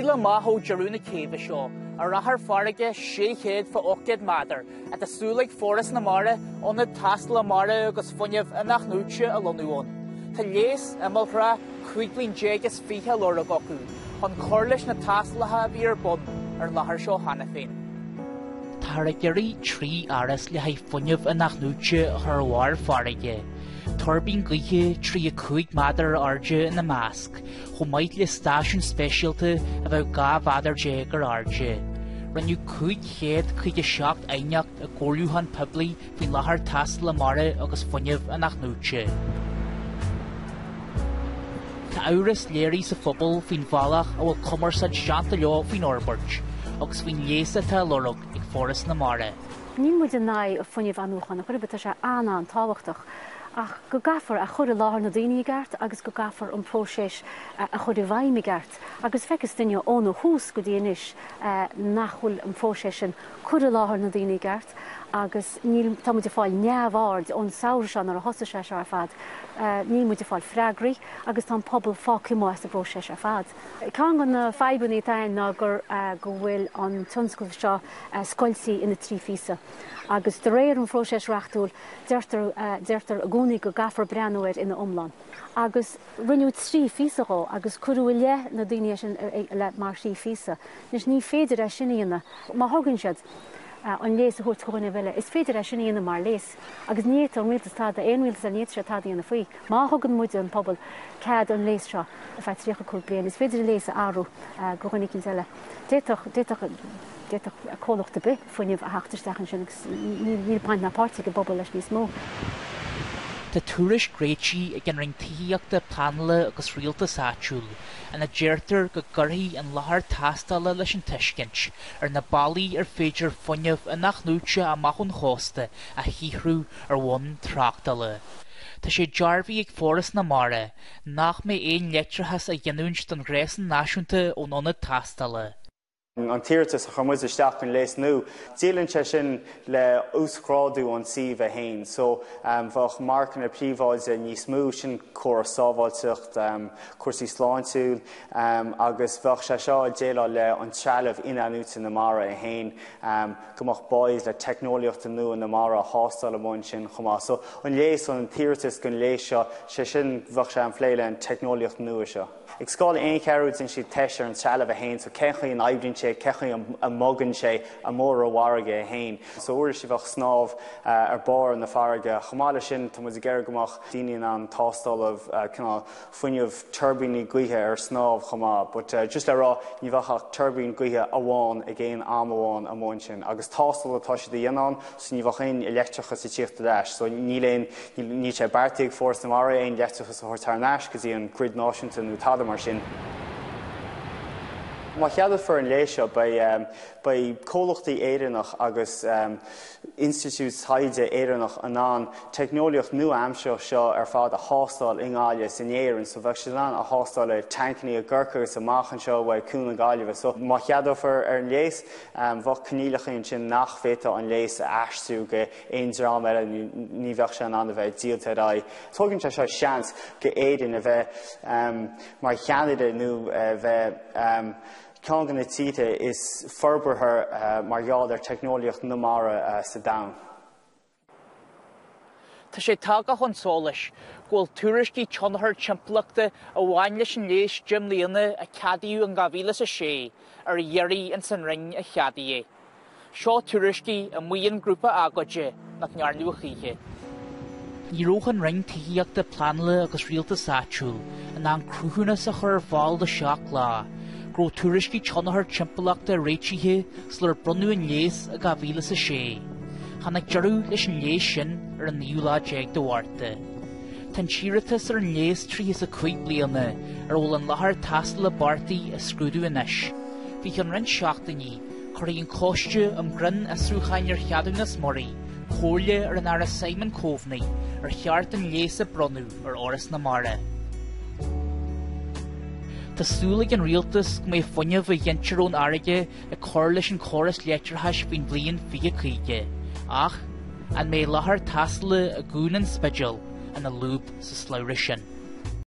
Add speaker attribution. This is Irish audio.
Speaker 1: Míle maithó dearúna céimhe seo, a rathair farraige 600 fa 800 madar, a tásúlaigh foreshore óna tástáil amara agus fhuinneamh inathnuaite a lonúin. Tá Léas imalthra 5 bliain déag fithe lorg acu, chun chorlis na tástáilethe bhí ar bun ar láthair seo hana féin. Tá a geirí trí aras le haidh fhuinneamh inathnuaite ar bhar farraige. Turbín gaithe 3 madar arde in na másc, chomh maith le stáisiún speisialta a bheith gá bhadar déag ar arde. Rinneadh 557 aineacht a gcóiriúthan poiblí faoin láthair tástáil amara agus fhuinneamh inathnuaite. Tá amhras léirí sa phobal faoin bhealach a bhfuil cumarsaid seanta leo faoin orbairt, agus faoin léasa tá lorg ag foreshore.
Speaker 2: Ní muid an ná a fhuinneamh anúchan, a chuir bit sé anna an táhachtach. Ach go gafar a chur láthair na daoine gart, agus go gafar an próisis a chur i bhaim gart. Agus fecus duine ón hús go dhéanais nachhfuil an próisis sin chur láthair na daoine gart, agus níl tá muid fáil neamhard ón saoir seán ar a hosa sé ar fad. Ní muid fáil freigraí, agus tá pobl fácimás a próisis ar fad. Cá gan na feibunní tain ná gur go bhfuil an tunscoil seo scoilsaí ina trí físa. Agus de réir an Spidéil reachtúil deirtar a gúnaí go gafar breanúir ina omlan. Agus rinneadh 3 físaá agus curúil le na daine sin le mar 3 físa. Nus ní féidir a sinna má thugann siad an léas a thuirt chuine bhile. Is féidir a sinna mar léas. Agus níiad an mhuiltas tá éonhuiltas a níiad se tá íana faoi. Má thugann muide an pobl cad an léas seo a bheith tríocha cúil bliain. Is féidir léas a áú go chuinnig cinn eile. Déach a cólacht a bit fhuinneamh a heachtarsteach sin níl paint na páirte go bobbal leis níos mó.
Speaker 1: Tá túrais gréití ag an ringtaíochta planla agus rialta sáitiúil, ana deirtar go gcuirthaí an láthair tástáile leis an tuiscint ar na ballaí ar féidir fhuinneamh inathnuaite amach an chósta a thíothrú ar bhain tráchtála. Tá sé dearbhí ag foreshore nach mé éon leitreachas a dhéanúint don gréasan náisiúnta ón óna tástáile.
Speaker 3: An tíirtas a chumuid isteach an léas nó, dílann sé sin le úscráidú an siomh a hain, so bheadh marcan na príomháide níos mú sin chóir sábháilteacht Cúrsaí sláintiúil agus bheadh sé seo déile le an trealamh inathnuaite na mara a hain gomach báid le technoliaachta nua na mara tástáil amhain sin chumá. So an léas an tíirtas gon léas seo sé sin bheadh sé an phléile an technoliacht nua seo. Ag scáil aon cearúid sin siad teisir an trealamh a hain, so cechaí an aibdinn sé, cechaí an mogann sé a mór a bharige a hain. So uair si bheadh snámh ar bar na farige. Chomáile sin tá muid ggéir gomach daoine an tástáil fhuinneamh turbíní gaotha ar snámh chomá, but just le rá ní bheadh turbín gaotha amháin ag éon amháin amháin sin. Agus tástáil atá si dhéanán, so ní bheadh aon electricha sa tíochta leis. So ní sé beartaigh foreshore aon electricha sa thortarnáis, cos í an grid náisiúnta nó tada mar sin. Má cheadad for an léis seo ba cólachtaí éireannach agus institúts haide éireannach anán technoliacht nua amseo seo ar fad a tástáil in Gáile san éireann, so bheadh sé lean a tástáil le tancaní a ggurcha agus amach an seo bhaid cúna Gáileh. So má cheadad for ar an léas bheadh cnílachan sin nach féta an léas a aistú go aon drám eile ní bheadh sé an a bheith díalta rá. Tugann sé seo seans go éideann a bheith mar cheanada nó bheith Congan na títe is forbarthair mar gheall ar technoliacht na mara sa domhan.
Speaker 1: Tá sé tágach an sólis, ghfuil tuairiscí tionthar timpplaachta a bhain leis an léas Jim Léana a cheadaíú an 2006 ar dhéirí an san ring a cheadaí. Seo tuairiscí a muon grúpa agaide nach nearnú a chithe. Ní róchan ring taíochta planla agus rialta sáitiúil an an cruúna sa chur bháil de seach lá. Gro tuairiscí tionthar timpplaachta réitithe slur brunú an léas a 2006. Channa dearú leis an léas sin ar an 19 dohharta. Tá tíiritas ar an léas 35 bliana ar bhfuil an láthair tástáil bartaí a scrúdú inis. Bhí an rin seachtaí chuirí an cóiste am grinn a srúchain ar cheadú na smorí, chóirle ar an ara Simon Cóvnaí ar cheart an léas a brunú ar oras na mara. Tásúlaigh an rialtas go mé fhuinneamh a dhéantarón airige a chur leis an chóras leitreachais bhín bliain 25, ach an mé láthair tástáile a gún An Spidéil an a lúb sa sláire sin.